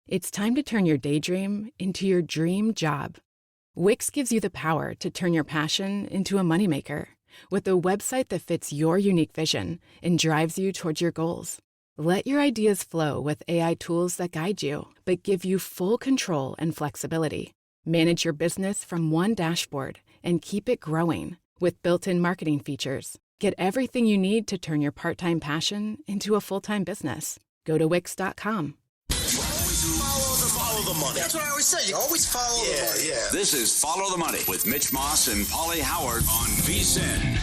It's time to turn your daydream into your dream job. Wix gives you the power to turn your passion into a moneymaker with a website that fits your unique vision and drives you towards your goals. Let your ideas flow with AI tools that guide you, but give you full control and flexibility. Manage your business from one dashboard and keep it growing with built-in marketing features. Get everything you need to turn your part-time passion into a full-time business. Go to Wix.com. Follow the money. That's what I always say. You always follow the money. Yeah. This is Follow the Money with Mitch Moss and Pauly Howard on VSiN.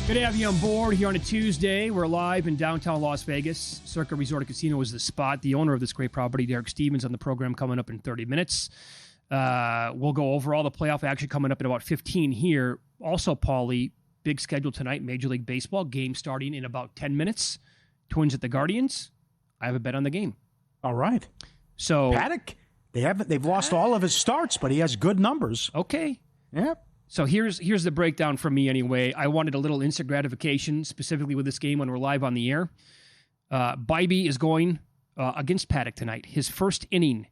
Good to have you on board here on a Tuesday. We're live in downtown Las Vegas. Circa Resort Casino is the spot. The owner of this great property, Derek Stevebs, on the program coming up in 30 minutes. We'll go over all the playoff action coming up in about 15 here. Also, Pauly, big schedule tonight, Major League Baseball. Game starting in about 10 minutes. Twins at the Guardians. I have a bet on the game. All right. So Paddock, they've lost all of his starts, but he has good numbers. Okay. Yeah. So here's the breakdown from me anyway. I wanted a little instant gratification, specifically with this game when we're live on the air. Bybee is going against Paddock tonight. His first inning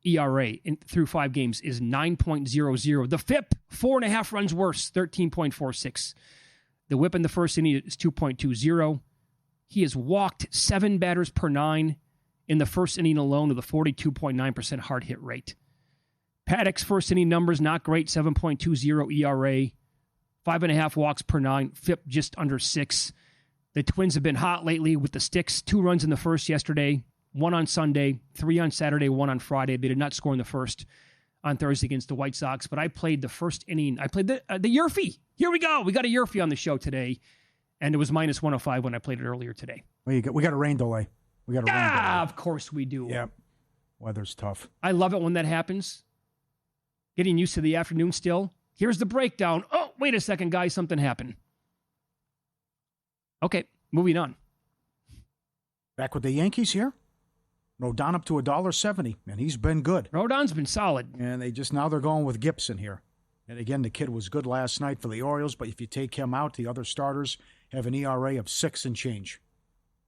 ERA through 5 games is 9.00. The FIP, 4.5 runs worse, 13.46. The whip in the first inning is 2.20. He has walked 7 batters per 9 in the first inning alone with a 42.9% hard hit rate. Paddock's first inning numbers, not great, 7.20 ERA, 5.5 walks per 9, FIP just under 6. The Twins have been hot lately with the sticks. 2 runs in the first yesterday, 1 on Sunday, 3 on Saturday, 1 on Friday. They did not score in the first on Thursday against the White Sox, but I played the first inning. I played the Yerfie. Here we go. We got a Yerfie on the show today, and it was minus 105 when I played it earlier today. Well, we got a rain delay. Of course we do. Yeah, weather's tough. I love it when that happens. Getting used to the afternoon still. Here's the breakdown. Oh, wait a second, guys. Something happened. Okay, moving on. Back with the Yankees here. Rodon up to $1.70, and he's been good. Rodon's been solid. And they're going with Gibson here. And again, the kid was good last night for the Orioles, but if you take him out, the other starters have an ERA of 6 and change.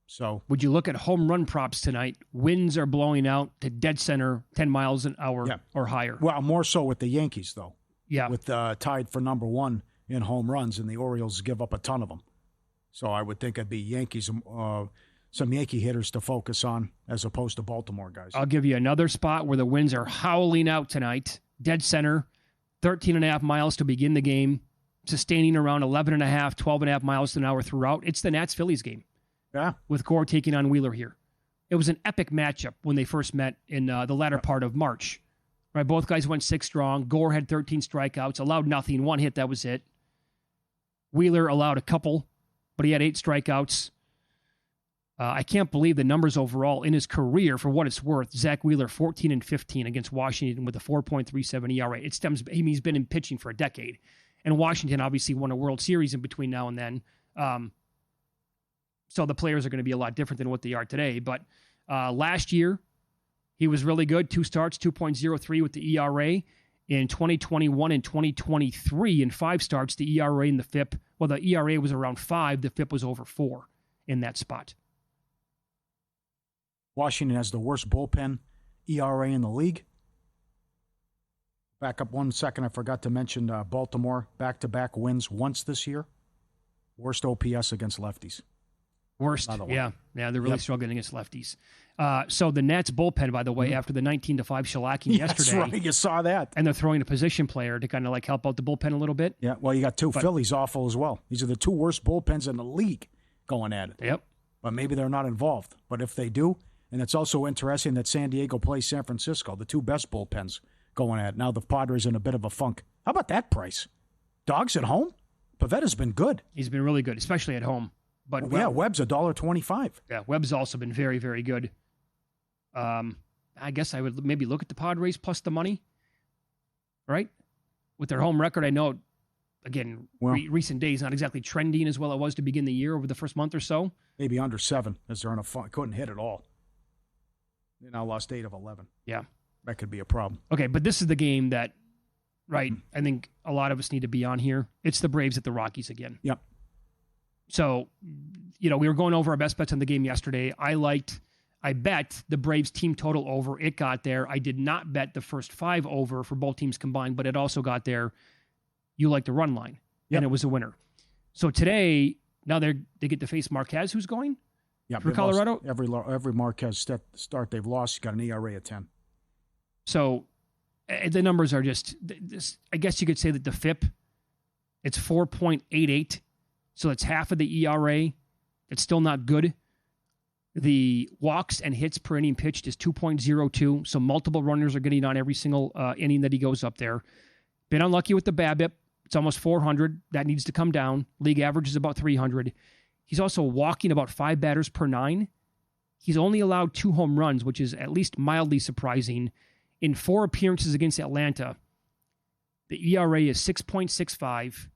So, would you look at home run props tonight? Winds are blowing out to dead center, 10 miles an hour or higher. Well, more so with the Yankees, though. Yeah. With tied for number 1 in home runs, and the Orioles give up a ton of them. So I would think it'd be Yankees, some Yankee hitters to focus on as opposed to Baltimore guys. I'll give you another spot where the winds are howling out tonight. Dead center, 13.5 miles to begin the game, sustaining around 11.5, 12.5 miles an hour throughout. It's the Nats-Phillies game. Yeah. With Gore taking on Wheeler here. It was an epic matchup when they first met in the latter part of March. Right, both guys went 6 strong. Gore had 13 strikeouts, allowed nothing, 1 hit, that was it. Wheeler allowed a couple, but he had 8 strikeouts. I can't believe the numbers overall in his career, for what it's worth. Zach Wheeler, 14 and 15 against Washington with a 4.37 ERA. He's been in pitching for a decade. And Washington obviously won a World Series in between now and then. So the players are going to be a lot different than what they are today. But last year, he was really good. 2 starts, 2.03 with the ERA. In 2021 and 2023, in 5 starts, the ERA and the FIP, well, the ERA was around 5. The FIP was over 4 in that spot. Washington has the worst bullpen ERA in the league. Back up 1 second. I forgot to mention Baltimore, back-to-back wins once this year. Worst OPS against lefties. Worst, yeah. They're really struggling against lefties. So the Nats bullpen, by the way, after the 19-5 shellacking yesterday. That's right, you saw that. And they're throwing a position player to kind of like help out the bullpen a little bit. Yeah, well, you got Phillies awful as well. These are the 2 worst bullpens in the league going at it. Yep. But maybe they're not involved. But if they do, and it's also interesting that San Diego plays San Francisco, the 2 best bullpens going at it. Now the Padres in a bit of a funk. How about that price? Dogs at home? Pavetta's been good. He's been really good, especially at home. But Webb's $1.25. Yeah, Webb's also been very, very good. I guess I would maybe look at the Padres plus the money, right? With their home record, I know, again, recent days not exactly trending as well it was to begin the year over the first month or so. Maybe under 7 as they're in a funk. Couldn't hit at all. They now lost 8 of 11. Yeah. That could be a problem. Okay, but this is the game that, right, I think a lot of us need to be on here. It's the Braves at the Rockies again. Yep. So, we were going over our best bets on the game yesterday. I liked I bet the Braves team total over. It got there. I did not bet the first 5 over for both teams combined, but it also got there. You like the run line, and it was a winner. So today, now they get to face Marquez, who's going for Colorado. Every Marquez start they've lost, got an ERA of 10. So the numbers are just, I guess you could say that the FIP, it's 4.88. So it's half of the ERA. It's still not good. The walks and hits per inning pitched is 2.02. So multiple runners are getting on every single inning that he goes up there. Been unlucky with the BABIP. It's almost 400. That needs to come down. League average is about 300. He's also walking about 5 batters per 9. He's only allowed 2 home runs, which is at least mildly surprising. In 4 appearances against Atlanta, the ERA is 6.65.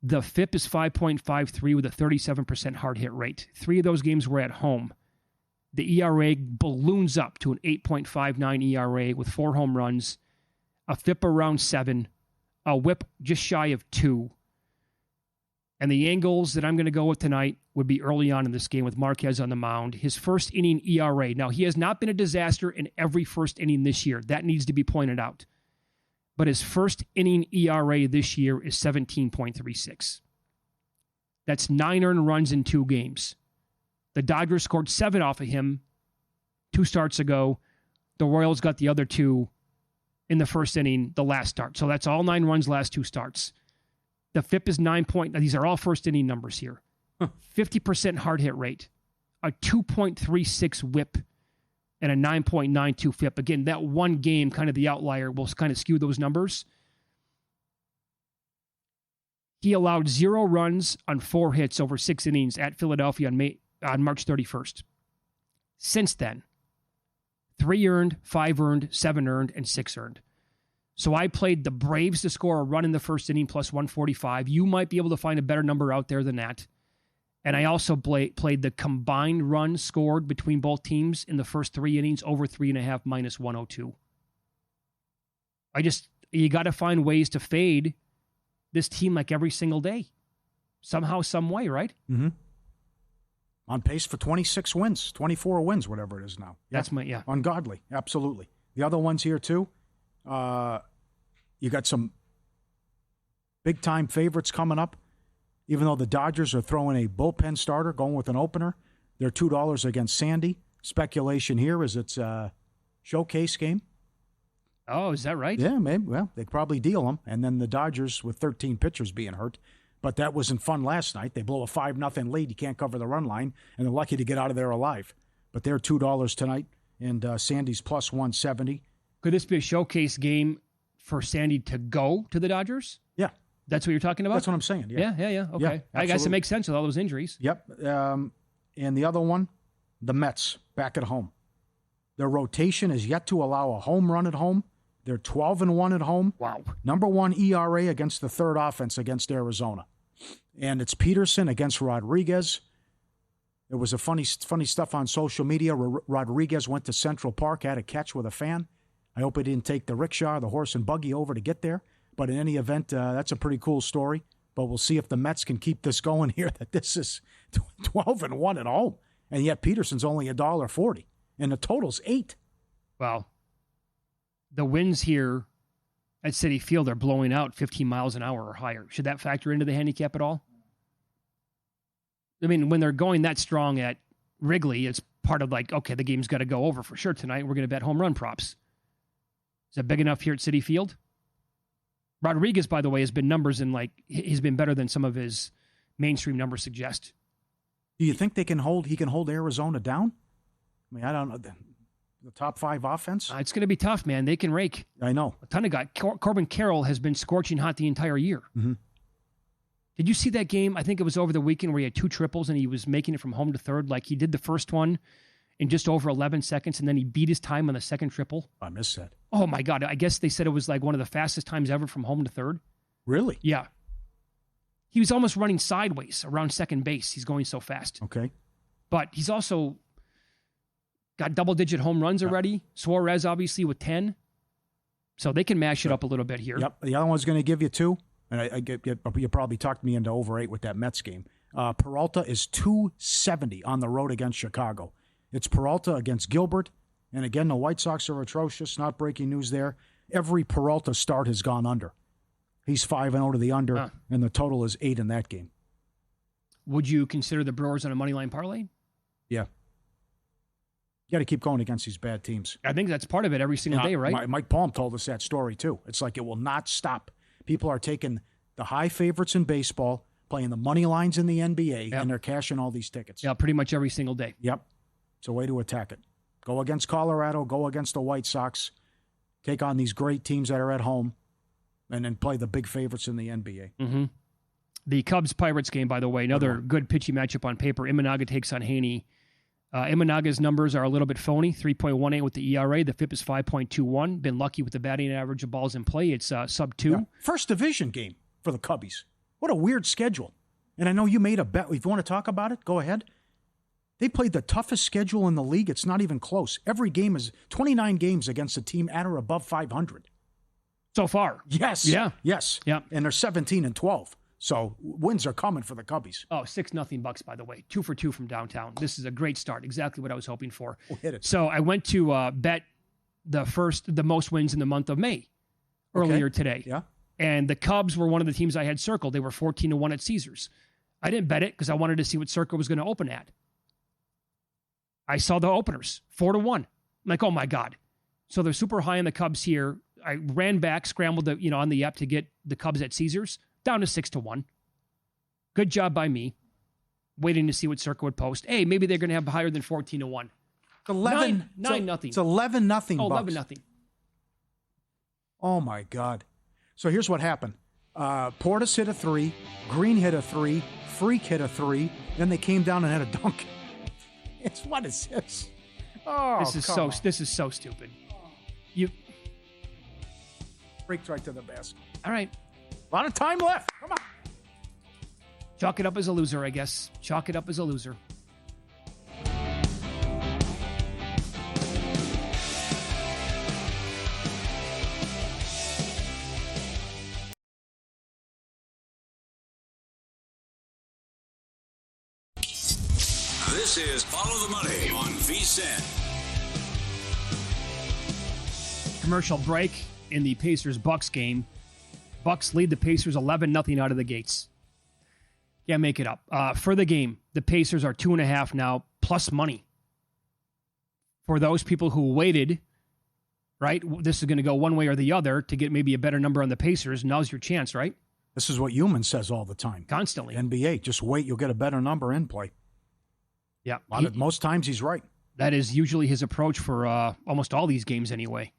The FIP is 5.53 with a 37% hard hit rate. 3 of those games were at home. The ERA balloons up to an 8.59 ERA with 4 home runs, a FIP around 7, a WHIP just shy of 2. And the angles that I'm going to go with tonight would be early on in this game with Marquez on the mound. His first inning ERA. Now, he has not been a disaster in every first inning this year. That needs to be pointed out. But his first inning ERA this year is 17.36. That's 9 earned runs in 2 games. The Dodgers scored 7 off of him 2 starts ago. The Royals got the other 2 in the first inning, the last start. So that's all 9 runs last 2 starts. The FIP is 9 point. These are all first inning numbers here. 50% hard hit rate, a 2.36 WHIP, and a 9.92 FIP. Again, that one game, kind of the outlier, will kind of skew those numbers. He allowed 0 runs on 4 hits over 6 innings at Philadelphia on March 31st. Since then, 3 earned, 5 earned, 7 earned, and 6 earned. So I played the Braves to score a run in the first inning plus 145. You might be able to find a better number out there than that. And I also played the combined runs scored between both teams in the first 3 innings over 3.5 minus 102. You got to find ways to fade this team like every single day. Somehow, some way, right? Mm-hmm. On pace for 26 wins, 24 wins, whatever it is now. Yeah. Ungodly, absolutely. The other ones here, too. You got some big-time favorites coming up. Even though the Dodgers are throwing a bullpen starter, going with an opener, they're $2 against Sandy. Speculation here is it's a showcase game. Oh, is that right? Yeah, maybe. Well, they probably deal them. And then the Dodgers with 13 pitchers being hurt. But that wasn't fun last night. They blow a 5-0 lead. You can't cover the run line, and they're lucky to get out of there alive. But they're $2 tonight, and Sandy's plus 170. Could this be a showcase game for Sandy to go to the Dodgers? Yeah. That's what you're talking about? That's what I'm saying. Yeah. Okay. Yeah, I guess it makes sense with all those injuries. Yep. And the other one, the Mets back at home. Their rotation is yet to allow a home run at home. They're 12-1 at home. Wow. Number 1 ERA against the third offense against Arizona. And it's Peterson against Rodriguez. There was a funny stuff on social media. Rodriguez went to Central Park, had a catch with a fan. I hope he didn't take the rickshaw, the horse and buggy over to get there. But in any event, that's a pretty cool story. But we'll see if the Mets can keep this going here, that this is 12-1 at home. And yet Peterson's only $1.40. And the total's 8. Wow. The winds here at Citi Field are blowing out 15 miles an hour or higher. Should that factor into the handicap at all? I mean, when they're going that strong at Wrigley, it's part of like, okay, the game's got to go over for sure tonight. We're going to bet home run props. Is that big enough here at Citi Field? Rodriguez, by the way, has been numbers in he's been better than some of his mainstream numbers suggest. Do you think he can hold Arizona down? I mean, I don't know. The top 5 offense? It's going to be tough, man. They can rake. I know. A ton of guys. Corbin Carroll has been scorching hot the entire year. Mm-hmm. Did you see that game? I think it was over the weekend where he had 2 triples and he was making it from home to third. Like he did the first one in just over 11 seconds, and then he beat his time on the second triple. I missed that. Oh, my God. I guess they said it was like one of the fastest times ever from home to third. Really? Yeah. He was almost running sideways around second base. He's going so fast. Okay. But he's also got double-digit home runs already. Suarez, obviously, with 10. So they can mash it up a little bit here. Yep. The other one's going to give you 2. And you probably talked me into over 8 with that Mets game. Peralta is 270 on the road against Chicago. It's Peralta against Gilbert. And again, the White Sox are atrocious. Not breaking news there. Every Peralta start has gone under. He's 5-0 to the under, and the total is 8 in that game. Would you consider the Brewers on a money line parlay? Yeah. You got to keep going against these bad teams. I think that's part of it every single day, right? Mike Palm told us that story, too. It's like it will not stop. People are taking the high favorites in baseball, playing the money lines in the NBA, and they're cashing all these tickets. Yeah, pretty much every single day. Yep. It's a way to attack it. Go against Colorado, go against the White Sox, take on these great teams that are at home, and then play the big favorites in the NBA. Mm-hmm. The Cubs-Pirates game, by the way, another good pitching matchup on paper. Imanaga takes on Haney. Imanaga's numbers are a little bit phony, 3.18 with the ERA. The FIP is 5.21. Been lucky with the batting average of balls in play. It's sub-2. Yeah. First division game for the Cubbies. What a weird schedule. And I know you made a bet. If you want to talk about it, go ahead. They played the toughest schedule in the league. It's not even close. Every game is 29 games against a team at or above 500. So far. Yes. Yeah. Yes. Yeah. And they're 17-12. So wins are coming for the Cubbies. Oh, 6-0 Bucks, by the way. 2 for 2 from downtown. This is a great start. Exactly what I was hoping for. Hit it. So I went to bet the most wins in the month of May earlier today. Yeah. And the Cubs were one of the teams I had circled. They were 14-1 at Caesars. I didn't bet it because I wanted to see what Circa was going to open at. I saw the openers, 4-1. I'm like, oh my God. So they're super high on the Cubs here. I ran back, scrambled on the app to get the Cubs at Caesars, down to 6-1. Good job by me. Waiting to see what Circa would post. Hey, maybe they're going to have higher than 14-1. 9-0. It's 11-0. Oh, Bucks. 11-0. Oh my God. So here's what happened. Portis hit a 3, Green hit a 3, Freak hit a 3, then they came down and had a dunk. What is this? Oh, this is so stupid. You Freaked right to the basket. All right. A lot of time left. Come on. Chalk it up as a loser, I guess. Chalk it up as a loser. This is Follow the Money on VSiN. Commercial break in the Pacers-Bucks game. Bucks lead the Pacers 11-0 out of the gates. Can't make it up. For the game, the Pacers are 2.5 now, plus money. For those people who waited, right, this is going to go one way or the other to get maybe a better number on the Pacers. Now's your chance, right? This is what Human says all the time. Constantly. NBA, just wait, you'll get a better number in play. Yeah. Most times he's right. That is usually his approach for almost all these games anyway.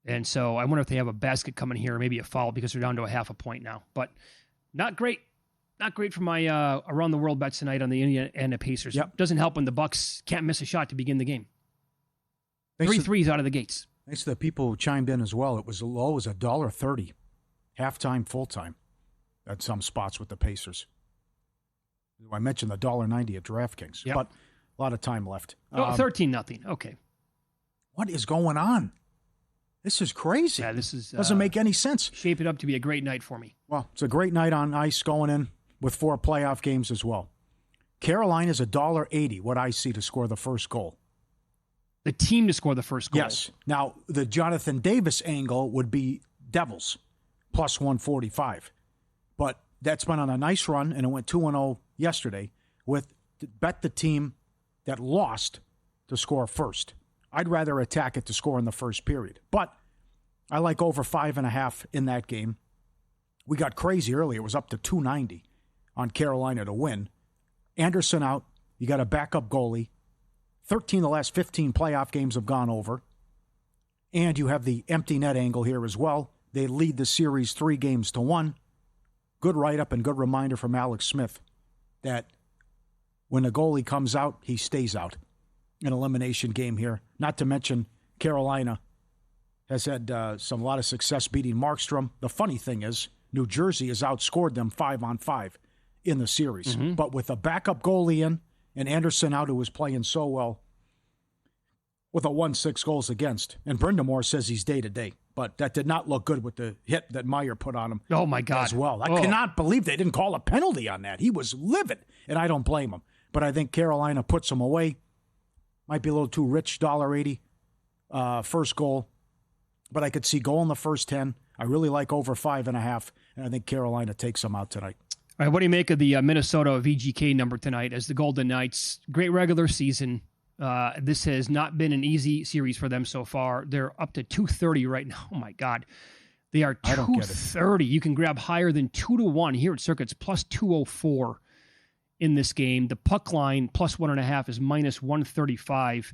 And so I wonder if they have a basket coming here, or maybe a foul because they're down to a half a point now. But not great. Not great for my around the world bets tonight on the Indiana and the Pacers. Yep. Doesn't help when the Bucks can't miss a shot to begin the game. Thanks 3 threes out of the gates. Thanks to the people who chimed in as well. It was low as $1.30, halftime, full time, at some spots with the Pacers. I mentioned the $1.90 at DraftKings, but a lot of time left. 13-0. Okay. What is going on? This is crazy. Yeah, this is doesn't make any sense. Shaping up to be a great night for me. Well, it's a great night on ice going in with 4 playoff games as well. Carolina's $1.80, what I see, to score the first goal. The team to score the first goal. Yes. Now, the Jonathan Davis angle would be Devils, plus 145. But that's been on a nice run, and it went 2-0 yesterday with bet the team that lost to score first. I'd rather attack it to score in the first period. But I like over 5.5 in that game. We got crazy earlier. It was up to 290 on Carolina to win. Anderson out. You got a backup goalie. 13 of the last 15 playoff games have gone over. And you have the empty net angle here as well. They lead the series 3-1. Good write-up and good reminder from Alex Smith that when a goalie comes out, he stays out. An elimination game here. Not to mention Carolina has had a lot of success beating Markstrom. The funny thing is New Jersey has outscored them 5-on-5 in the series. Mm-hmm. But with a backup goalie in and Anderson out, who was playing so well, with a 1-6 goals against. And Brindamore says he's day-to-day. But that did not look good with the hit that Meyer put on him. Oh, my God. As well. I cannot believe they didn't call a penalty on that. He was livid, and I don't blame him. But I think Carolina puts him away. Might be a little too rich, $1.80 first goal. But I could see goal in the first 10. I really like over 5.5, and I think Carolina takes them out tonight. All right, what do you make of the Minnesota VGK number tonight as the Golden Knights? Great regular season. This has not been an easy series for them so far. They're up to 230 right now. Oh, my God. They are 230. You can grab higher than 2-1 here at Circa. It's plus 204 in this game. The puck line, plus 1.5, is minus 135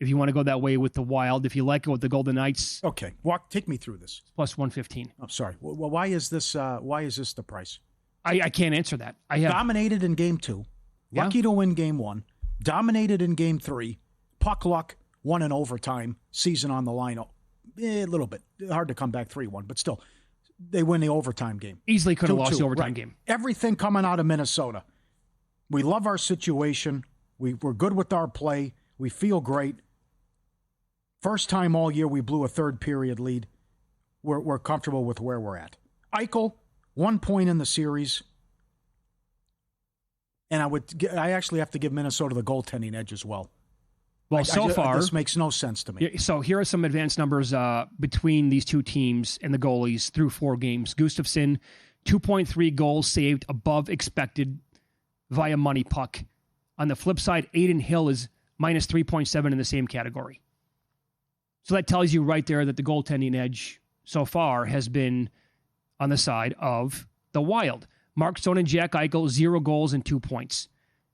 if you want to go that way with the Wild. If you like it with the Golden Knights. Okay, take me through this. Plus 115. Oh, sorry. Well, why is this the price? I can't answer that. I have dominated in game 2, lucky to win game 1, dominated in game 3, puck luck, won in overtime, season on the line. A little bit hard to come back 3-1, but still, they win the overtime game. Easily could have lost the overtime right. game. Everything coming out of Minnesota. We love our situation. We're good with our play. We feel great. First time all year we blew a third period lead. We're comfortable with where we're at. Eichel, 1 point in the series. And I actually have to give Minnesota the goaltending edge as well. Well, far, this makes no sense to me. So here are some advanced numbers between these two teams and the goalies through 4 games. Gustafsson, 2.3 goals saved above expected via money puck. On the flip side, Aiden Hill is minus 3.7 in the same category. So that tells you right there that the goaltending edge so far has been on the side of the Wild. Mark Stone and Jack Eichel, 0 goals and 2 points.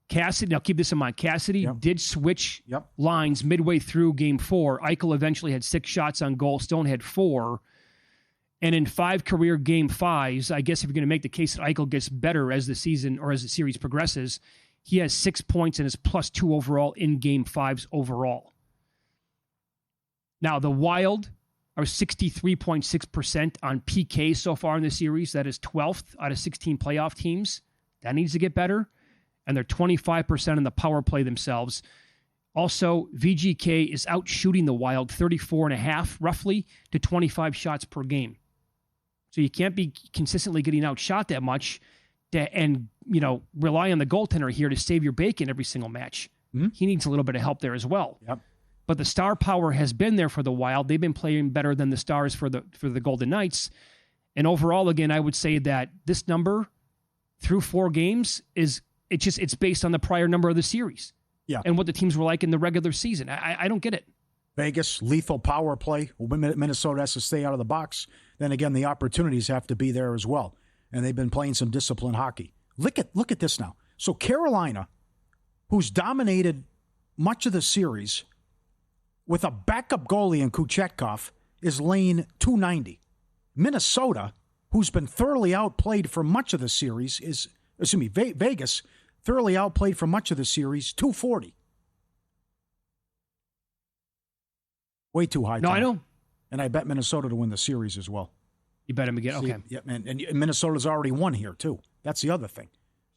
Cassidy, now keep this in mind, Cassidy did switch lines midway through game 4. Eichel eventually had 6 shots on goal. Stone had 4. And in 5 career game 5s, I guess if you're going to make the case that Eichel gets better as the season or as the series progresses, he has 6 points and is plus 2 overall in game 5s overall. Now, the Wild are 63.6% on PK so far in the series. That is 12th out of 16 playoff teams. That needs to get better. And they're 25% in the power play themselves. Also, VGK is out shooting the Wild 34.5 roughly to 25 shots per game. So you can't be consistently getting outshot that much and rely on the goaltender here to save your bacon every single match. Mm-hmm. He needs a little bit of help there as well. Yep. But the star power has been there for the Wild. They've been playing better than the Stars for the Golden Knights. And overall, again, I would say that this number through 4 games it's based on the prior number of the series. Yeah. And what the teams were like in the regular season. I don't get it. Vegas, lethal power play. Minnesota has to stay out of the box. Then again, the opportunities have to be there as well. And they've been playing some disciplined hockey. Look at this now. So Carolina, who's dominated much of the series with a backup goalie in Kuchetkov, is laying 290. Minnesota, who's been thoroughly outplayed for much of the series, Vegas, thoroughly outplayed for much of the series, 240. Way too high. No, I know. And I bet Minnesota to win the series as well. You bet him again? Okay. Yeah, and Minnesota's already won here, too. That's the other thing.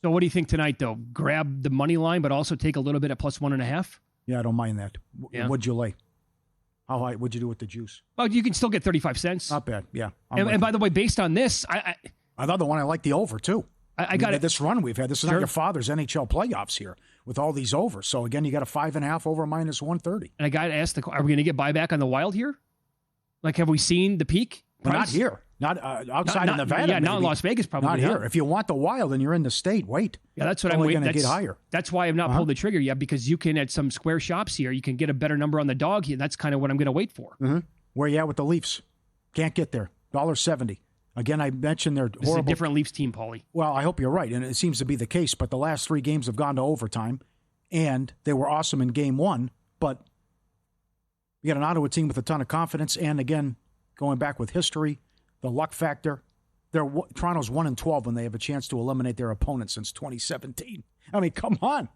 So what do you think tonight, though? Grab the money line, but also take a little bit at plus 1.5? Yeah, I don't mind that. Yeah. What'd you lay? How high? What'd you do with the juice? Well, you can still get 35 cents. Not bad, yeah. And by the way, based on this, I thought I like the over, too. I got it. This run we've had. This is not your father's NHL playoffs here with all these overs. So, again, you got a 5.5 over minus 130. And I got to ask, are we going to get buyback on the Wild here? Like, have we seen the peak? Well, not here. Not outside of Nevada. Yeah, not in Las Vegas, probably. Not here. If you want the Wild and you're in the state, wait. Yeah, that's what I'm waiting. Going to get higher. That's why I've not pulled the trigger yet, because you can, at some square shops here, you can get a better number on the dog here. That's kind of what I'm going to wait for. Mm-hmm. Where you at with the Leafs? Can't get there. $1.70. Again, I mentioned they're horrible. It's a different Leafs team, Pauly. Well, I hope you're right, and it seems to be the case. But the last 3 games have gone to overtime, and they were awesome in Game 1. But you got an Ottawa team with a ton of confidence, and again, going back with history, the luck factor. Toronto's 1-12 when they have a chance to eliminate their opponent since 2017. I mean, come on.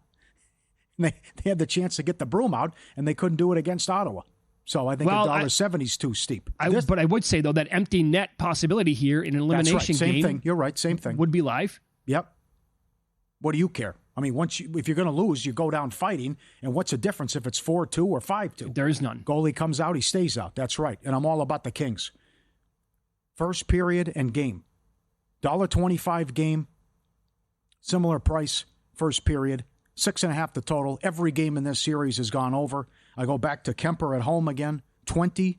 They had the chance to get the broom out, and they couldn't do it against Ottawa. So I think $1.70 is too steep. But I would say, though, that empty net possibility here in an elimination Same game. thing. You're right. Same thing. Would be live. Yep. What do you care? I mean, if you're going to lose, you go down fighting. And what's the difference if it's 4-2 or 5-2? There is none. Goalie comes out, he stays out. That's right. And I'm all about the Kings. First period and game. $1.25 game. Similar price, first period. 6.5 the total. Every game in this series has gone over. I go back to Kemper at home again, 23-2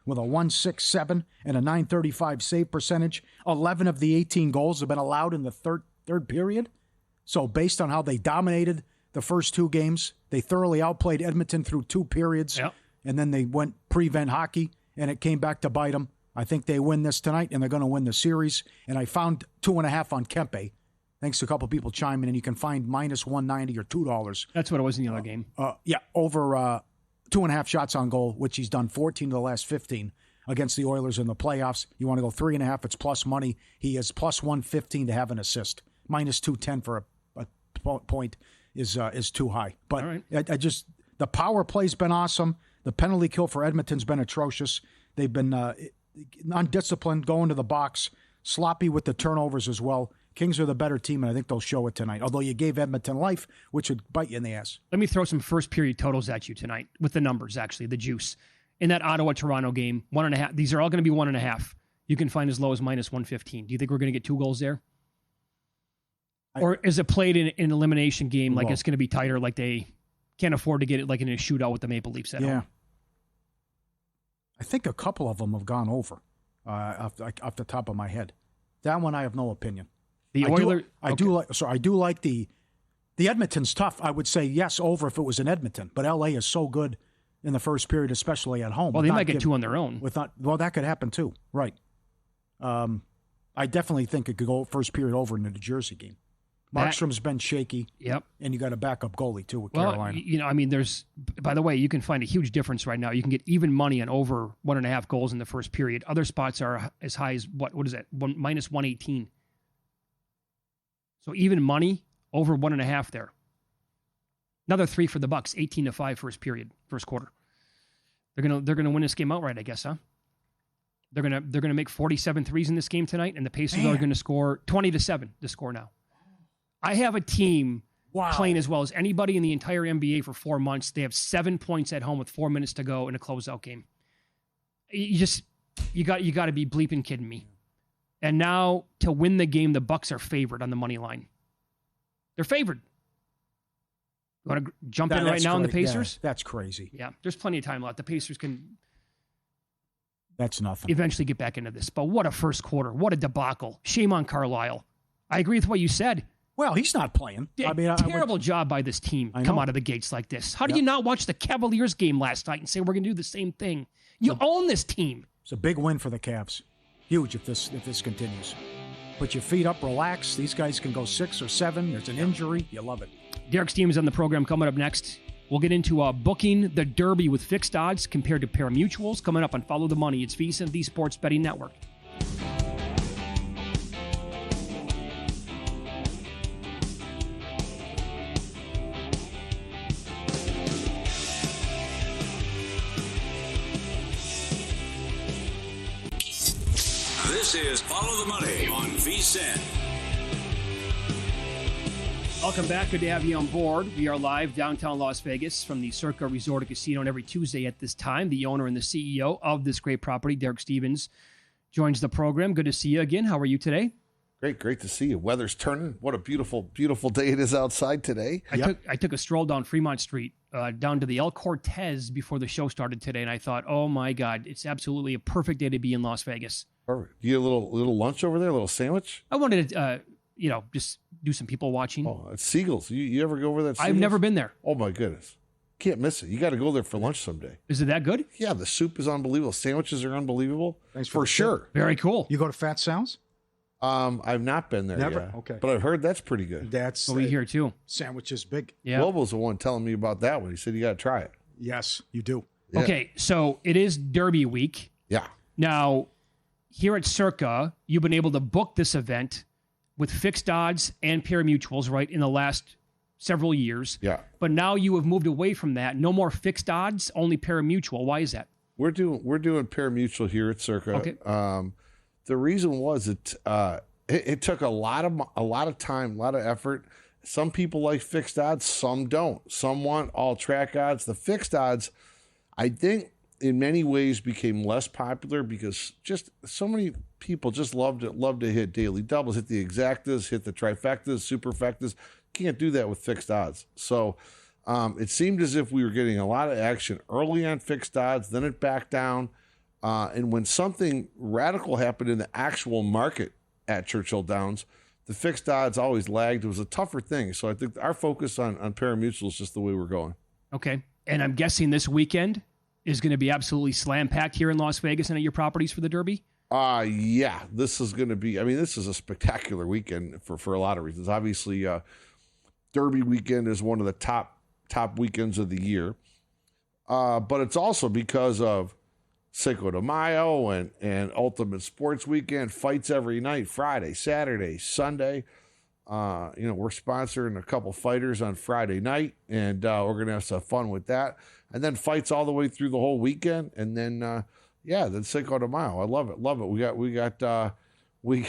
with a 1.67 and a 935 save percentage. 11 of the 18 goals have been allowed in the third period. So based on how they dominated the first two games, they thoroughly outplayed Edmonton through two periods. Yep. And then they went prevent hockey, and it came back to bite them. I think they win this tonight, and they're going to win the series. And I found 2.5 on Kempe. Thanks to a couple people chiming in. You can find minus $1.90 or $2. That's what it was in the other game. Over 2.5 shots on goal, which he's done 14 of the last 15 against the Oilers in the playoffs. You want to go 3.5, it's plus money. He is plus 115 to have an assist. Minus 210 for a point is too high. But all right. I just, the power play's been awesome. The penalty kill for Edmonton's been atrocious. They've been undisciplined, going to the box, sloppy with the turnovers as well. Kings are the better team, and I think they'll show it tonight. Although you gave Edmonton life, which would bite you in the ass. Let me throw some first period totals at you tonight with the numbers, actually, the juice. In that Ottawa-Toronto game, 1.5. These are all going to be 1.5. You can find as low as minus 115. Do you think we're going to get 2 goals there? Or is it played in an elimination game like it's going to be tighter, like they can't afford to get it like in a shootout with the Maple Leafs at home? I think a couple of them have gone over off the top of my head. That one I have no opinion. The Oilers, I do like the Edmonton's tough. I would say yes over if it was in Edmonton, but LA is so good in the first period, especially at home. Well, they might get 2 on their own. That could happen too. Right. I definitely think it could go first period over in the New Jersey game. Markstrom's been shaky. Yep. And you got a backup goalie too with Carolina. There's, by the way, you can find a huge difference right now. You can get even money on over 1.5 goals in the first period. Other spots are as high as what is that? Minus 118. So even money over 1.5 there. Another 3 for the Bucks, 18-5 first period, first quarter. They're gonna win this game outright, I guess, huh? They're gonna make 47 threes in this game tonight, and the Pacers are gonna score 20-7 to score now. I have a team playing as well as anybody in the entire NBA for 4 months. They have 7 points at home with 4 minutes to go in a closeout game. You got to be bleeping kidding me. And now to win the game, the Bucks are favored on the money line. They're favored. You want to jump in right now in the Pacers? Yeah, that's crazy. Yeah, there's plenty of time left. The Pacers can. That's nothing. Eventually get back into this. But what a first quarter. What a debacle. Shame on Carlisle. I agree with what you said. Well, he's not playing. Terrible job by this team. Come out of the gates like this. How do you not watch the Cavaliers game last night and say we're going to do the same thing? You own this team. It's a big win for the Cavs. Huge if this continues. Put your feet up, relax. These guys can go 6 or 7. There's an injury. You love it. Derek Stevebs on the program coming up next. We'll get into booking the Derby with fixed odds compared to pari-mutuels coming up on Follow the Money. It's VSiN, the Sports Betting Network. This is Follow the Money on VSiN. Welcome back. Good to have you on board. We are live downtown Las Vegas from the Circa Resort Casino, and every Tuesday at this time, the owner and the CEO of this great property, Derek Stevebs, joins the program. Good to see you again. How are you today? Great to see you. Weather's turning. What a beautiful day it is outside today. I took a stroll down Fremont Street, down to the El Cortez before the show started today, and I thought, oh my God, it's absolutely a perfect day to be in Las Vegas. Perfect. You get a little lunch over there, a little sandwich? I wanted to, just do some people watching. Oh, it's Siegel's. You ever go over there? I've never been there. Oh my goodness. Can't miss it. You got to go there for lunch someday. Is it that good? Yeah, the soup is unbelievable. Sandwiches are unbelievable. Thanks for sure. Very cool. You go to Fat Sounds? I've not been there Never? yet. Okay. But I've heard that's pretty good. That's we hear too. Sandwich is big. Yeah. Global's the one telling me about that one. He said you got to try it. Yes, you do. Yeah. Okay, so it is Derby week. Yeah. Now, here at Circa, you've been able to book this event with fixed odds and pari-mutuels, right, in the last several years. Yeah. But now you have moved away from that. No more fixed odds, only pari-mutuel. Why is that? We're doing pari-mutuel here at Circa. Okay. The reason was it took a lot of time, a lot of effort. Some people like fixed odds, some don't. Some want all track odds. The fixed odds, I think, in many ways became less popular because just so many people just love to hit daily doubles, hit the exactas, hit the trifectas, superfectas. can't do that with fixed odds. So it seemed as if we were getting a lot of action early on fixed odds, then it backed down. And when something radical happened in the actual market at Churchill Downs, the fixed odds always lagged. It was a tougher thing. So I think our focus on pari-mutuel is just the way we're going. Okay. And I'm guessing this weekend is going to be absolutely slam-packed here in Las Vegas and at your properties for the Derby? Yeah. This is going to be, this is a spectacular weekend for a lot of reasons. Obviously, Derby weekend is one of the top weekends of the year. But it's also because of Cinco de Mayo and Ultimate Sports Weekend, fights every night, Friday, Saturday, Sunday. We're sponsoring a couple fighters on Friday night, and we're going to have some fun with that. And then fights all the way through the whole weekend. And then, then Cinco de Mayo. I love it. Love it. We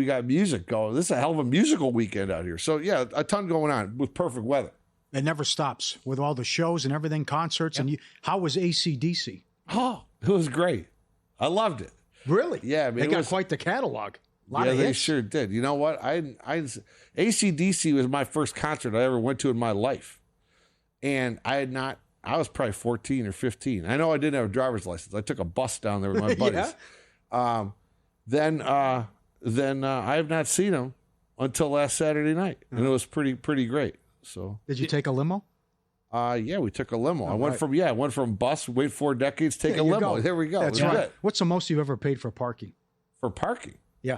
got music going. This is a hell of a musical weekend out here. So, yeah, a ton going on with perfect weather. It never stops with all the shows and everything, concerts. Yep. And how was AC/DC? Oh, it was great. I loved it. Really? Yeah. They got quite the catalog. They sure did. You know what? AC/DC was my first concert I ever went to in my life. And I was probably 14 or 15. I know I didn't have a driver's license. I took a bus down there with my buddies. Yeah. Then I have not seen them until last Saturday night. And it was pretty great. So did you take a limo? Yeah, we took a limo. I went from bus, wait 4 decades, take a limo. Go. There we go. That's right. Good. What's the most you've ever paid for parking? For parking? Yeah.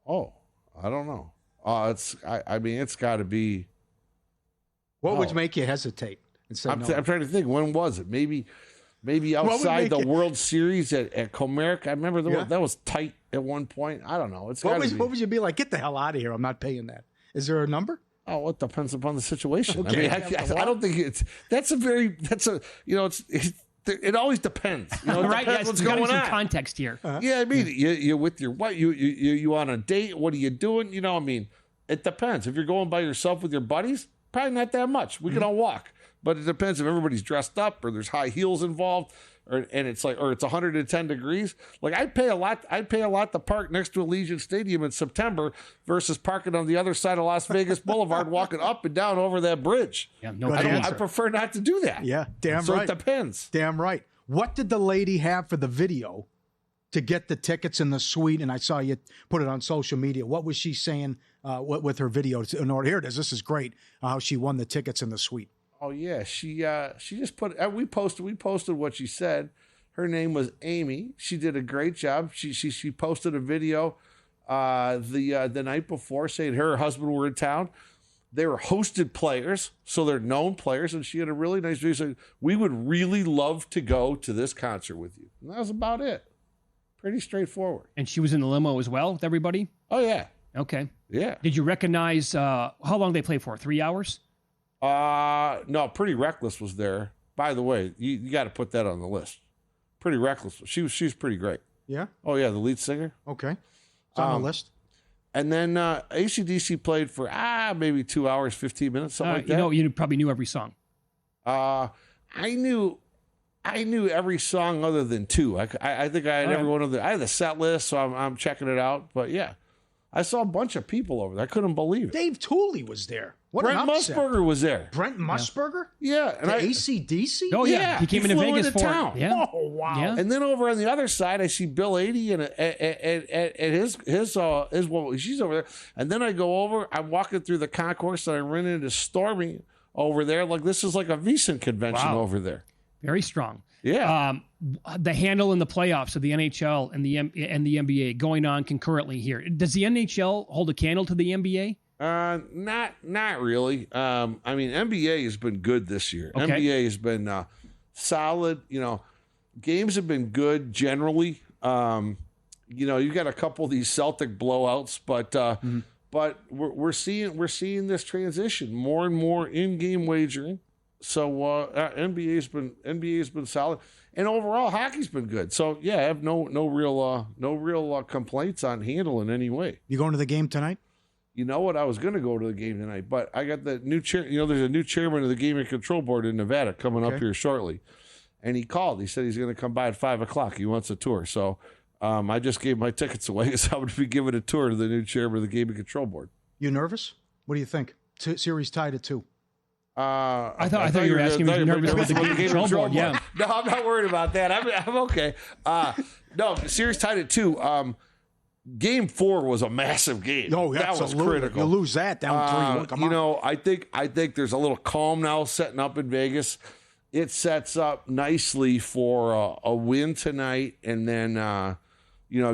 Oh, I don't know. It's got to be. What would make you hesitate? I'm trying to think. When was it? Maybe outside the World Series at Comerica. I remember that was tight at one point. I don't know. What would you be like? Get the hell out of here! I'm not paying that. Is there a number? Oh, it depends upon the situation. Okay. I don't think it always depends. It right? depends what's going on. Context here. Uh-huh. Yeah, you're with your what? You on a date? What are you doing? It depends. If you're going by yourself with your buddies, probably not that much. We can all walk, but it depends if everybody's dressed up or there's high heels involved. Or it's 110 degrees. Like I'd pay a lot to park next to Allegiant Stadium in September versus parking on the other side of Las Vegas Boulevard, walking up and down over that bridge. Yeah, I prefer not to do that. Yeah, damn so right. So it depends. Damn right. What did the lady have for the video to get the tickets in the suite? And I saw you put it on social media. What was she saying with her video? Here it is. This is great. How she won the tickets in the suite. Oh yeah, she just put. We posted what she said. Her name was Amy. She did a great job. She posted a video the night before saying her husband were in town. They were hosted players, so they're known players, and she had a really nice video saying, "We would really love to go to this concert with you." And that was about it. Pretty straightforward. And she was in the limo as well with everybody? Oh yeah. Okay. Yeah. Did you recognize how long they played for? 3 hours? No, Pretty Reckless was there. By the way, you got to put that on the list. Pretty Reckless. She's pretty great. Yeah? Oh, yeah, the lead singer. Okay. It's on the list. And then AC/DC played for maybe 2 hours, 15 minutes, something like that. You probably knew every song. I knew every song other than two. I think I had every one of the. I had the set list, so I'm checking it out. But yeah, I saw a bunch of people over there. I couldn't believe it. Dave Tooley was there. Brent Musburger was there. Brent Musburger? Yeah. And AC/DC? Oh, yeah. He came into Vegas for town. it. Yeah. Oh, wow. Yeah. And then over on the other side, I see Bill 80 and his woman. She's over there. And then I go over. I'm walking through the concourse, and I run into Stormy over there. Like this is like a VSiN convention over there. Very strong. Yeah. The handle in the playoffs of the NHL and the NBA going on concurrently here. Does the NHL hold a candle to the NBA? Not really. NBA has been good this year. Okay. NBA has been solid. Games have been good generally. You've got a couple of these Celtic blowouts, but we're seeing this transition more and more in-game wagering. So NBA has been solid, and overall hockey's been good. So yeah, I have no real complaints on handle in any way. You going to the game tonight? You know what? I was going to go to the game tonight, but I got the new chair. There's a new chairman of the Gaming Control Board in Nevada coming up here shortly, and he called. He said he's going to come by at 5:00. He wants a tour, so I just gave my tickets away because I'm going to be giving a tour to the new chairman of the Gaming Control Board. You nervous? What do you think? series tied at 2. I thought you were asking me if you're nervous about the game control board. Yeah. No, I'm not worried about that. I'm okay. No, series tied at 2. Game 4 was a massive game. Oh, that was critical. You lose that down 3. Come on. I think there's a little calm now setting up in Vegas. It sets up nicely for a win tonight, and then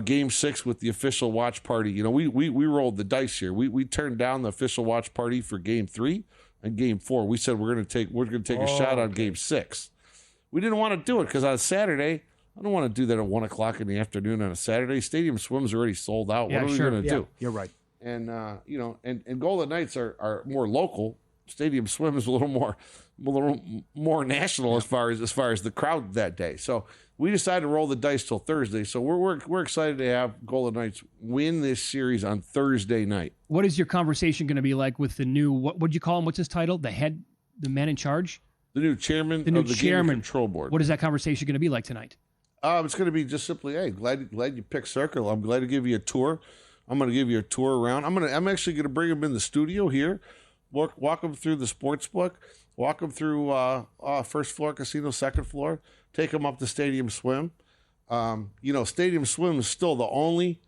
Game 6 with the official watch party. We rolled the dice here. We turned down the official watch party for Game 3 and Game 4. We said we're going to take a shot on Game 6. We didn't want to do it because on Saturday, I don't want to do that at 1 o'clock in the afternoon on a Saturday. Stadium Swim's already sold out. Yeah, what are we going to do? You're right. And and Golden Knights are more local. Stadium Swim is a little more national as far as the crowd that day. So we decided to roll the dice till Thursday. So we're excited to have Golden Knights win this series on Thursday night. What is your conversation going to be like with the new, what'd you call him? What's his title? The man in charge? The new chairman of the Game Control Board. What is that conversation going to be like tonight? It's going to be just simply, hey, glad you picked Circa. I'm glad to give you a tour. I'm going to give you a tour around. I'm actually going to bring him in the studio here. Walk them through the sports book, walk them through first floor casino, second floor, take them up to Stadium Swim. Stadium Swim is still the only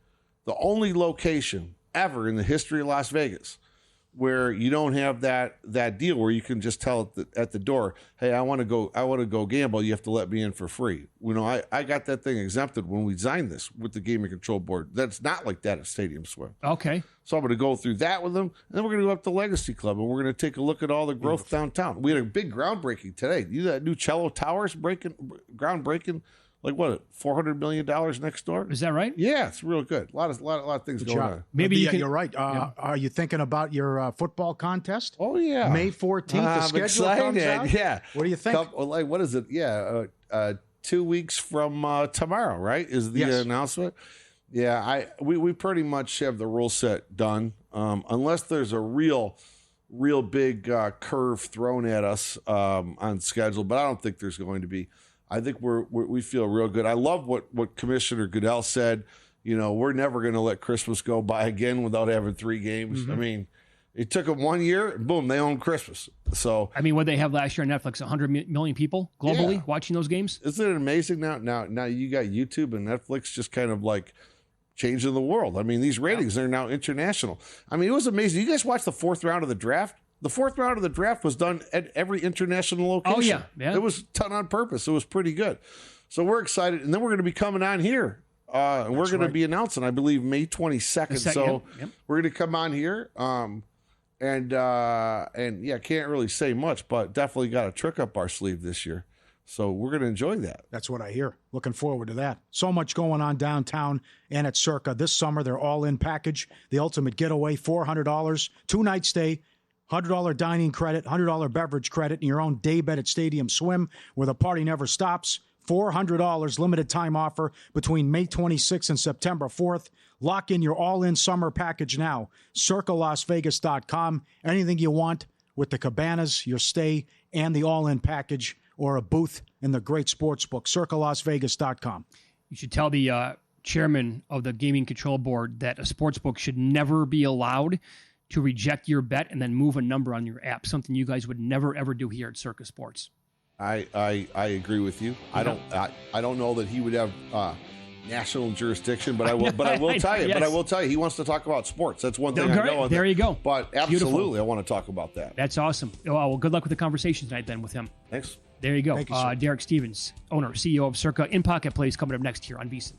location ever in the history of Las Vegas where you don't have that deal where you can just tell at the door, hey, I want to go gamble. You have to let me in for free. I got that thing exempted when we signed this with the Gaming Control Board. That's not like that at Stadium Swim. Okay. So I'm going to go through that with them, and then we're going to go up to Legacy Club, and we're going to take a look at all the growth downtown. We had a big groundbreaking today. You know that new Cello Towers groundbreaking, like what, $400 million next door? Is that right? Yeah, it's real good. A lot of things going on. Maybe you're right. Are you thinking about your football contest? Oh yeah, May 14th. The schedule excited. comes out. Yeah. What do you think? What is it? Yeah, 2 weeks from tomorrow, right? Is the announcement? Yeah, we pretty much have the rule set done, unless there's a real big curve thrown at us on schedule, but I don't think there's going to be. I think we feel real good. I love what Commissioner Goodell said. We're never going to let Christmas go by again without having 3 games. Mm-hmm. I mean, it took them 1 year, boom, they own Christmas. So what they have last year on Netflix, 100 million people globally watching those games. Isn't it amazing now you got YouTube and Netflix just kind of like changing the world. I mean, these ratings are now international. I mean, it was amazing. You guys watched the 4th round of the draft? The 4th round of the draft was done at every international location. Oh, yeah. It was done on purpose. It was pretty good. So we're excited. And then we're going to be coming on here. And we're going to be announcing, I believe, May 22nd. We're going to come on here. Can't really say much, but definitely got a trick up our sleeve this year. So we're going to enjoy that. That's what I hear. Looking forward to that. So much going on downtown and at Circa. This summer, their all-in package, the ultimate getaway, $400, 2-night stay, $100 dining credit, $100 beverage credit, and your own day bed at Stadium Swim, where the party never stops. $400 limited time offer between May 26th and September 4th. Lock in your all-in summer package now. CircaLasVegas.com. Anything you want with the cabanas, your stay, and the all-in package, or a booth in the great sports book. CircaLasVegas.com. You should tell the chairman of the Gaming Control Board that a sports book should never be allowed to reject your bet and then move a number on your app, something you guys would never, ever do here at Circa Sports. I agree with you. Yeah. I don't know that he would have national jurisdiction, but I will tell you. Yes. But I will tell you, he wants to talk about sports. That's one thing I know. There you go. But absolutely, Beautiful. I want to talk about that. That's awesome. Well, good luck with the conversation tonight then with him. Thanks. There you go. Thank you, Derek Stevebs, owner, CEO of Circa In Pocket Plays, coming up next here on VSiN.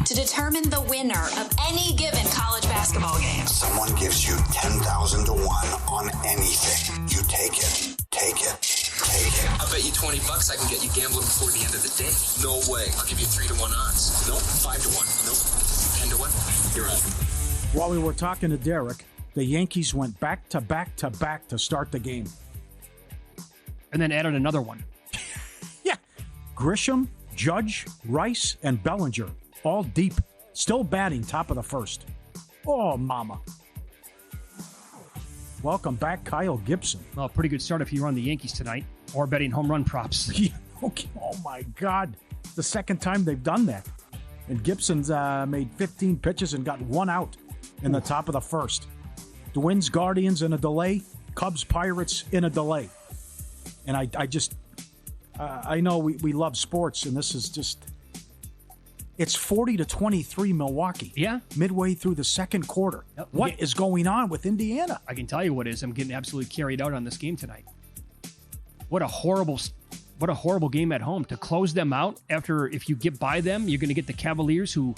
To determine the winner of any given college basketball game. Someone gives you 10,000 to 1 on anything. You take it. Take it. Take it. I bet you $20 I can get you gambling before the end of the day. No way. I'll give you 3 to 1 odds. Nope. 5 to 1. Nope. 10 to 1. You're on. While we were talking to Derek, the Yankees went back to back to back to start the game. And then added another one. Yeah. Grisham, Judge, Rice, and Bellinger all deep. Still batting, top of the first. Oh, mama. Welcome back, Kyle Gibson. Well, pretty good start if you were on the Yankees tonight or betting home run props. Yeah, okay. Oh, my God. The second time they've done that. And Gibson's made 15 pitches and got one out in the top of the first. Twins, Guardians in a delay. Cubs, Pirates in a delay. And I know we love sports, and this is just... It's 40-23 Milwaukee. Yeah. Midway through the second quarter. Yep. What is going on with Indiana? I can tell you what is. I'm getting absolutely carried out on this game tonight. What a horrible game at home. To close them out after, if you get by them, you're going to get the Cavaliers who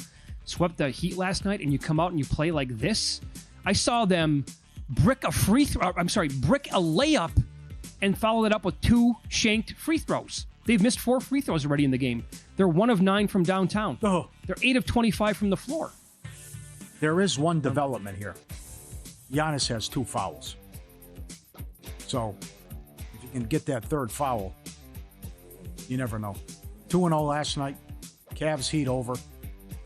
swept the Heat last night, and you come out and you play like this. I saw them brick a layup and follow it up with 2 shanked free throws. They've missed 4 free throws already in the game. They're 1 of 9 from downtown. Oh. They're 8 of 25 from the floor. There is one development here. Giannis has 2 fouls. So, if you can get that third foul, you never know. 2-0 last night. Cavs Heat over.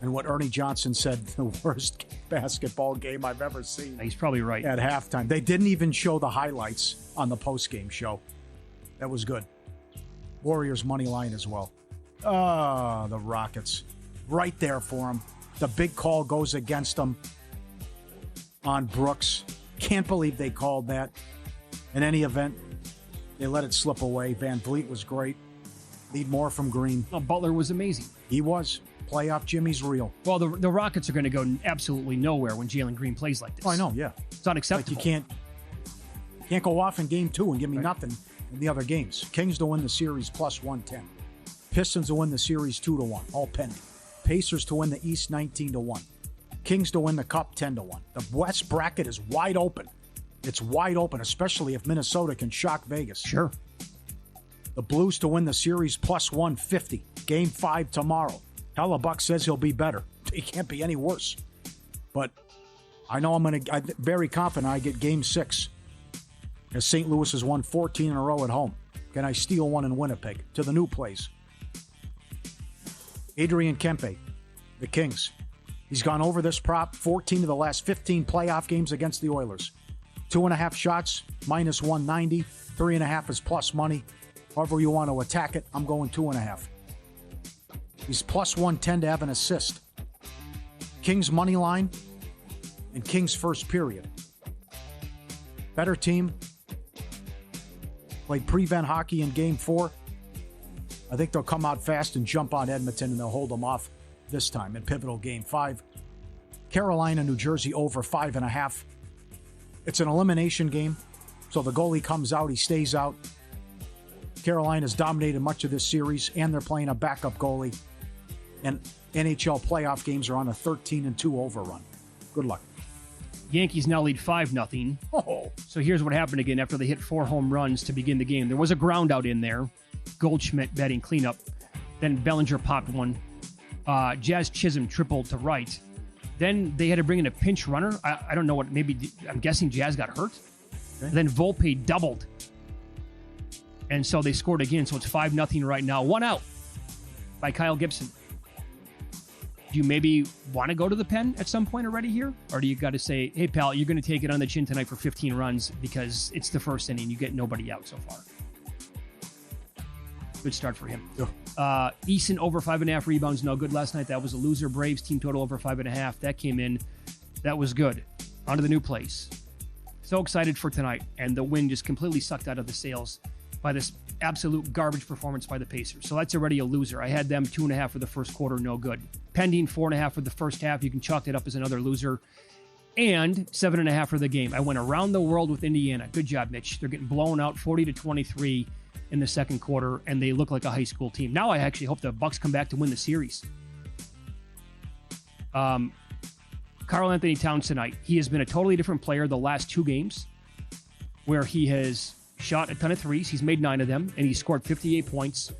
And what Ernie Johnson said, the worst basketball game I've ever seen. He's probably right. At halftime. They didn't even show the highlights on the postgame show. That was good. Warriors money line as well. The Rockets. Right there for them. The big call goes against them on Brooks. Can't believe they called that. In any event, they let it slip away. Van Vliet was great. Need more from Green. Well, Butler was amazing. He was. Playoff Jimmy's real. Well, the Rockets are going to go absolutely nowhere when Jalen Green plays like this. Oh, I know, yeah. It's unacceptable. Like you can't go off in game 2 and give me nothing in the other games. Kings to win the series plus 110. Pistons to win the series 2-1, all pending. Pacers to win the East 19-1. Kings to win the Cup 10-1. The West bracket is wide open. It's wide open, especially if Minnesota can shock Vegas. Sure. The Blues to win the series plus 150. Game 5 tomorrow. Hellebuck says he'll be better. He can't be any worse. But I know I'm very confident I get Game 6. As St. Louis has won 14 in a row at home. Can I steal one in Winnipeg to the new place? Adrian Kempe, the Kings. He's gone over this prop 14 of the last 15 playoff games against the Oilers. 2.5 shots, minus 190. 3.5 is plus money. However you want to attack it, I'm going 2.5. He's plus 110 to have an assist. Kings money line and Kings first period. Better team. Played prevent hockey in Game 4. I think they'll come out fast and jump on Edmonton, and they'll hold them off this time in pivotal Game 5. Carolina, New Jersey over 5.5. It's an elimination game, so the goalie comes out, he stays out. Carolina's dominated much of this series, and they're playing a backup goalie. And NHL playoff games are on a 13-2 overrun. Good luck. Yankees now lead 5-0. Oh. So here's what happened again after they hit 4 home runs to begin the game. There was a ground out in there. Goldschmidt batting cleanup. Then Bellinger popped one. Jazz Chisholm tripled to right. Then they had to bring in a pinch runner. I don't know what, I'm guessing Jazz got hurt. Okay. Then Volpe doubled. And so they scored again. So it's 5-0 right now. 1 out by Kyle Gibson. Do you maybe want to go to the pen at some point already here? Or do you got to say, hey, pal, you're going to take it on the chin tonight for 15 runs because it's the first inning. You get nobody out so far. Good start for him. Yeah. Eason over 5.5 rebounds. No good last night. That was a loser. Braves team total over 5.5. That came in. That was good. On to the new place. So excited for tonight. And the win just completely sucked out of the sails by this absolute garbage performance by the Pacers. So that's already a loser. I had them 2.5 for the first quarter. No good. Pending 4.5 for the first half. You can chalk that up as another loser. And 7.5 for the game. I went around the world with Indiana. Good job, Mitch. They're getting blown out 40-23 in the second quarter, and they look like a high school team. Now I actually hope the Bucks come back to win the series. Karl Anthony Towns tonight. He has been a totally different player the last 2 games where he has shot a ton of threes. He's made 9 of them, and he scored 58 points.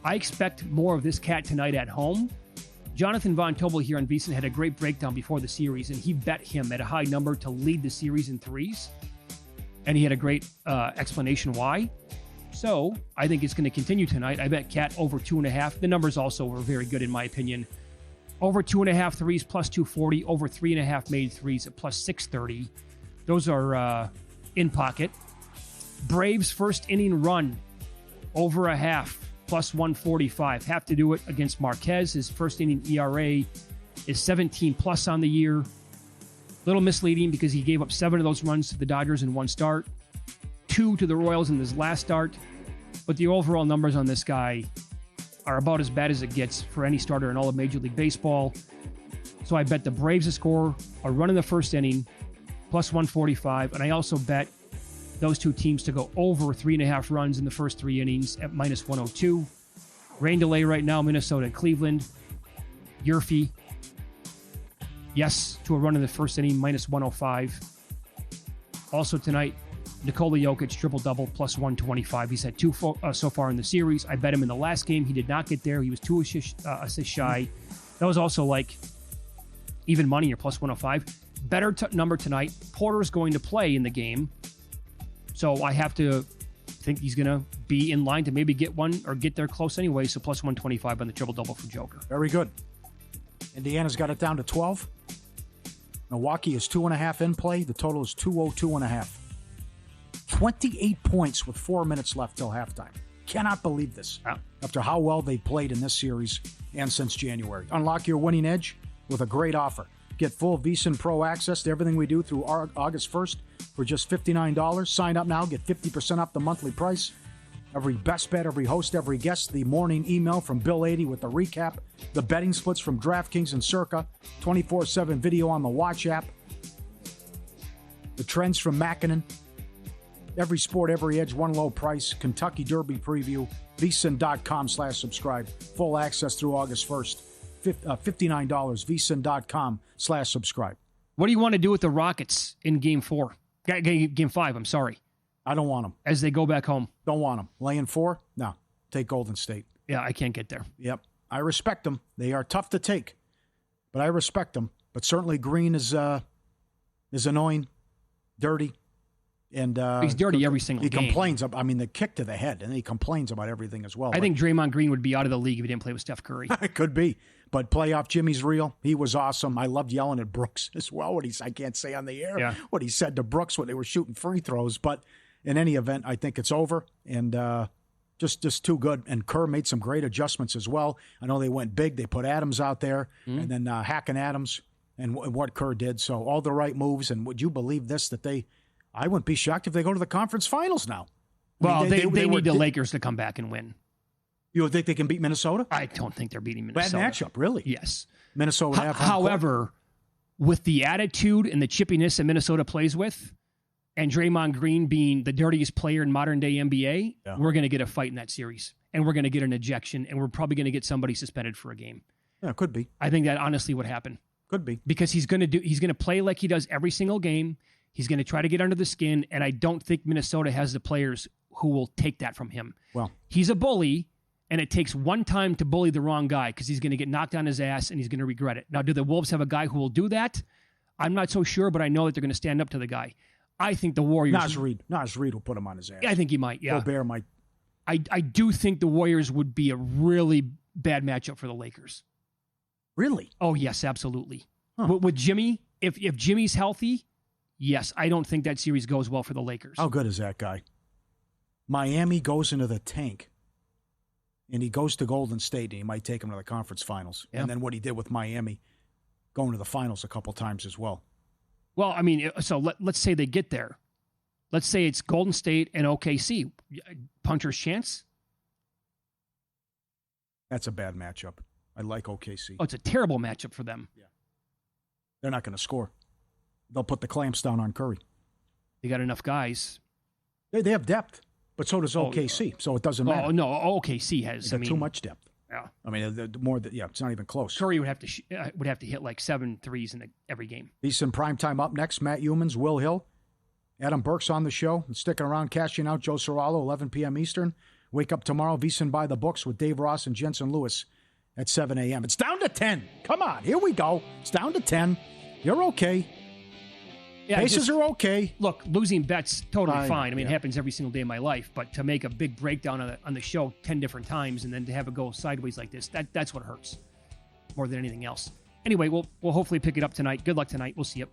I expect more of this cat tonight at home. Jonathan Von Tobel here on VSiN had a great breakdown before the series, and he bet him at a high number to lead the series in threes. And he had a great explanation why. So I think it's going to continue tonight. I bet Cat over 2.5. The numbers also were very good in my opinion. Over 2.5 threes, plus 240. Over 3.5 made threes at plus 630. Those are in pocket. Braves first inning run, over a half, plus 145. Have to do it against Marquez. His first inning ERA is 17 plus on the year. Little misleading because he gave up 7 of those runs to the Dodgers in one start, 2 to the Royals in his last start. But the overall numbers on this guy are about as bad as it gets for any starter in all of Major League Baseball. So I bet the Braves to score a run in the first inning, plus 145. And I also bet those two teams to go over 3.5 runs in the first 3 innings at minus 102. Rain delay right now, Minnesota and Cleveland. Yerfie, yes, to a run in the first inning, minus 105. Also tonight, Nikola Jokic, triple-double, plus 125. He's had 2 so far in the series. I bet him in the last game. He did not get there. He was 2 assists shy. That was also like even money or plus 105. Better number tonight. Porter's going to play in the game. So I have to think he's going to be in line to maybe get one or get there close anyway. So plus 125 on the triple-double for Joker. Very good. Indiana's got it down to 12. Milwaukee is 2.5 in play. The total is 202.5. 28 points with 4 minutes left till halftime. Cannot believe this. After how well they played in this series and since January. Unlock your winning edge with a great offer. Get full VSiN Pro access to everything we do through August 1st for just $59. Sign up now. Get 50% off the monthly price. Every best bet, every host, every guest. The morning email from Bill 80 with the recap. The betting splits from DraftKings and Circa. 24/7 video on the Watch app. The trends from Mackinnon. Every sport, every edge, one low price. Kentucky Derby preview. VSiN.com/subscribe. Full access through August 1st. $59. VSiN.com/subscribe. What do you want to do with the Rockets in Game 4? Game 5, I'm sorry. I don't want them. As they go back home. Don't want them. Laying 4? No. Take Golden State. Yeah, I can't get there. Yep. I respect them. They are tough to take, but I respect them. But certainly Green is annoying, dirty. And he's dirty every single game. He complains. I mean, the kick to the head, and he complains about everything as well. I think Draymond Green would be out of the league if he didn't play with Steph Curry. It could be. But playoff Jimmy's real. He was awesome. I loved yelling at Brooks as well. I can't say on the air what he said to Brooks when they were shooting free throws. But in any event, I think it's over. And just too good. And Kerr made some great adjustments as well. I know they went big. They put Adams out there and then hacking Adams and what Kerr did. So all the right moves. And would you believe this, that I wouldn't be shocked if they go to the conference finals now. Well, they need the Lakers to come back and win. You think they can beat Minnesota? I don't think they're beating Minnesota. Bad matchup, really. Yes. Minnesota. However, with the attitude and the chippiness that Minnesota plays with, and Draymond Green being the dirtiest player in modern-day NBA, we're going to get a fight in that series. And we're going to get an ejection, and we're probably going to get somebody suspended for a game. Yeah, it could be. I think that honestly would happen. Could be. Because he's going to play like he does every single game. He's going to try to get under the skin, and I don't think Minnesota has the players who will take that from him. Well, he's a bully, and it takes one time to bully the wrong guy because he's going to get knocked on his ass, and he's going to regret it. Now, do the Wolves have a guy who will do that? I'm not so sure, but I know that they're going to stand up to the guy. I think the Warriors... Nas Reed will put him on his ass. I think he might, yeah. Gobert might. I do think the Warriors would be a really bad matchup for the Lakers. Really? Oh, yes, absolutely. Huh. With Jimmy, if Jimmy's healthy... Yes, I don't think that series goes well for the Lakers. How good is that guy? Miami goes into the tank, and he goes to Golden State, and he might take him to the conference finals. Yeah. And then what he did with Miami, going to the finals a couple times as well. Well, I mean, so let's say they get there. Let's say it's Golden State and OKC. Puncher's chance? That's a bad matchup. I like OKC. Oh, it's a terrible matchup for them. Yeah. They're not going to score. They'll put the clamps down on Curry. They got enough guys. They have depth, but so does OKC, so it doesn't matter. Oh, no, OKC has too much depth. Yeah. I mean, it's not even close. Curry would have to hit like 7 threes in every game. VSiN primetime up next. Matt Humans, Will Hill, Adam Burke's on the show. And sticking around, cashing out Joe Serralo, 11 p.m. Eastern. Wake up tomorrow, VSiN by the books with Dave Ross and Jensen Lewis at 7 a.m. It's down to 10. Come on, here we go. It's down to 10. You're okay. Yeah, Bases are okay. Look, losing bets, totally fine. I mean, it happens every single day of my life. But to make a big breakdown on the show 10 different times and then to have it go sideways like this, that's what hurts. more than anything else. Anyway, we'll hopefully pick it up tonight. Good luck tonight. We'll see you.